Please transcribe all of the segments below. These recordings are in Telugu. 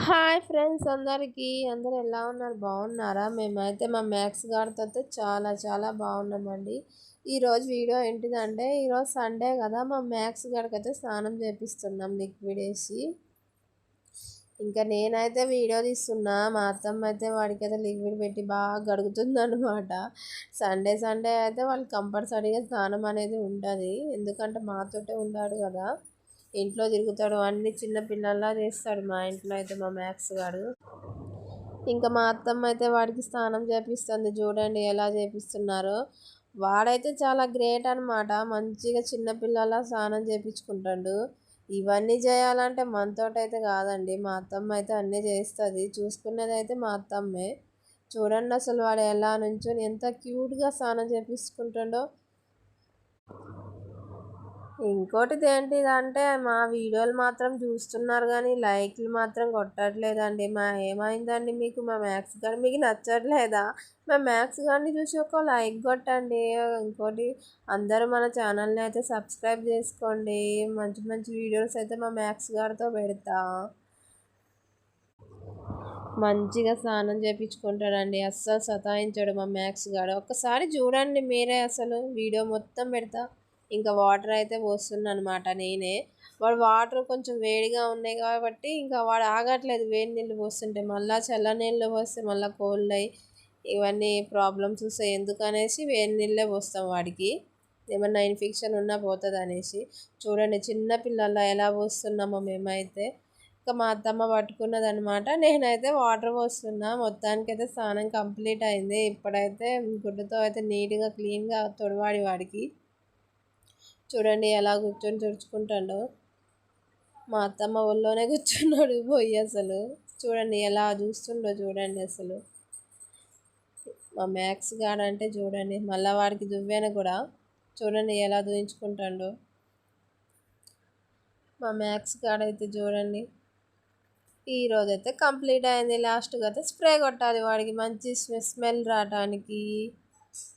హాయ్ ఫ్రెండ్స్ అందరికీ అందరూ ఎలా ఉన్నారు బాగున్నారా? మేమైతే మా మ్యాథ్స్ గారితో అయితే చాలా చాలా బాగున్నామండి. ఈరోజు వీడియో ఏంటిదంటే ఈరోజు సండే కదా మా మ్యాథ్స్ గారికి అయితే స్నానం చేపిస్తున్నాం లిక్విడ్ వేసి. ఇంకా నేనైతే వీడియో తీస్తున్నా, మా అత్తమ్మ అయితే వాడికి అయితే లిక్విడ్ పెట్టి బాగా గడుగుతుంది అనమాట. సండే సండే అయితే వాళ్ళకి కంపల్సరీగా స్నానం అనేది ఉంటుంది, ఎందుకంటే మాతోటే ఉన్నాడు కదా, ఇంట్లో తిరుగుతాడు, అన్ని చిన్న పిల్లల్లా చేస్తాడు మా ఇంట్లో అయితే మా మ్యాథ్స్ గాడు. ఇంకా మా అత్తమ్మ అయితే వాడికి స్నానం చేపిస్తుంది, చూడండి ఎలా చేపిస్తున్నారో. వాడైతే చాలా గ్రేట్ అనమాట, మంచిగా చిన్నపిల్లలా స్నానం చేపించుకుంటాడు. ఇవన్నీ చేయాలంటే మనతోటైతే కాదండి, మా అత్తమ్మ అయితే అన్నీ చేస్తుంది, చూసుకునేది అయితే మా అత్తమ్మే. చూడండి అసలు వాడు ఎలా నుంచొని ఎంత క్యూట్గా స్నానం చేపించుకుంటాడో. ఇంకోటిది ఏంటిదంటే మా వీడియోలు మాత్రం చూస్తున్నారు కానీ లైక్లు మాత్రం కొట్టట్లేదండి. ఏమైందండి మీకు? మా మ్యాథ్స్ గారు మీకు నచ్చట్లేదా? మా మ్యాథ్స్ గారిని చూసి ఒక లైక్ కొట్టండి. ఇంకోటి, అందరూ మన ఛానల్ని అయితే సబ్స్క్రైబ్ చేసుకోండి. మంచి మంచి వీడియోస్ అయితే మా మ్యాథ్స్ గారితో పెడతా. మంచిగా స్నానం చేయించుకుంటాడండి, అస్సలు సతాయించాడు మా మ్యాథ్స్ గారు. ఒక్కసారి చూడండి మీరే, అసలు వీడియో మొత్తం పెడతా. ఇంకా వాటర్ అయితే పోస్తున్నా అనమాట నేనే. వాడు వాటర్ కొంచెం వేడిగా ఉన్నాయి కాబట్టి ఇంకా వాడు ఆగట్లేదు, వేడి నీళ్ళు పోస్తుంటే మళ్ళీ చల్ల నీళ్ళు పోస్తే మళ్ళీ కోల్డ్ అయ్యి ఇవన్నీ ప్రాబ్లమ్స్ వస్తాయి, ఎందుకనేసి వేడి నీళ్ళే పోస్తాం వాడికి, ఏమన్నా ఇన్ఫెక్షన్ ఉన్నా పోతుంది అనేసి. చూడండి చిన్న పిల్లల ఎలా పోస్తున్నామో మేమైతే. ఇంకా మా అత్తమ్మ పట్టుకున్నది అనమాట, నేనైతే వాటర్ పోస్తున్నా. మొత్తానికైతే స్నానం కంప్లీట్ అయింది. ఇప్పుడైతే గుడ్డతో అయితే నీట్గా క్లీన్గా తొడవాడి వాడికి. చూడండి ఎలా కూర్చొని తుడుచుకుంటాడో. మా అత్తమ్మ ఒళ్ళోనే కూర్చున్నాడు పోయి అసలు. చూడండి ఎలా చూస్తుండో చూడండి అసలు. మా మ్యాథ్స్ గాడు అంటే చూడండి, మళ్ళీ వాడికి దువ్వెన కూడా చూడండి ఎలా దూయించుకుంటాడో. మా మ్యాథ్స్ గాడైతే చూడండి ఈరోజైతే కంప్లీట్ అయింది. లాస్ట్గా అయితే స్ప్రే కొట్టాలి వాడికి మంచి స్మెల్ రావడానికి.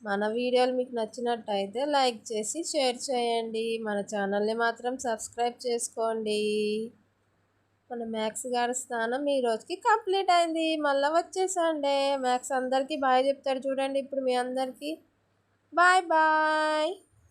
మన వీడియోలు మీకు నచ్చినట్టయితే లైక్ చేసి షేర్ చేయండి, మన ఛానల్ని మాత్రం సబ్స్క్రైబ్ చేసుకోండి. మన మ్యాథ్స్ గారి స్నానం ఈ రోజుకి కంప్లీట్ అయింది. మళ్ళీ వచ్చేసండే మ్యాథ్స్ అందరికీ బాయ్ చెప్తాడు చూడండి ఇప్పుడు మీ అందరికీ. Bye bye.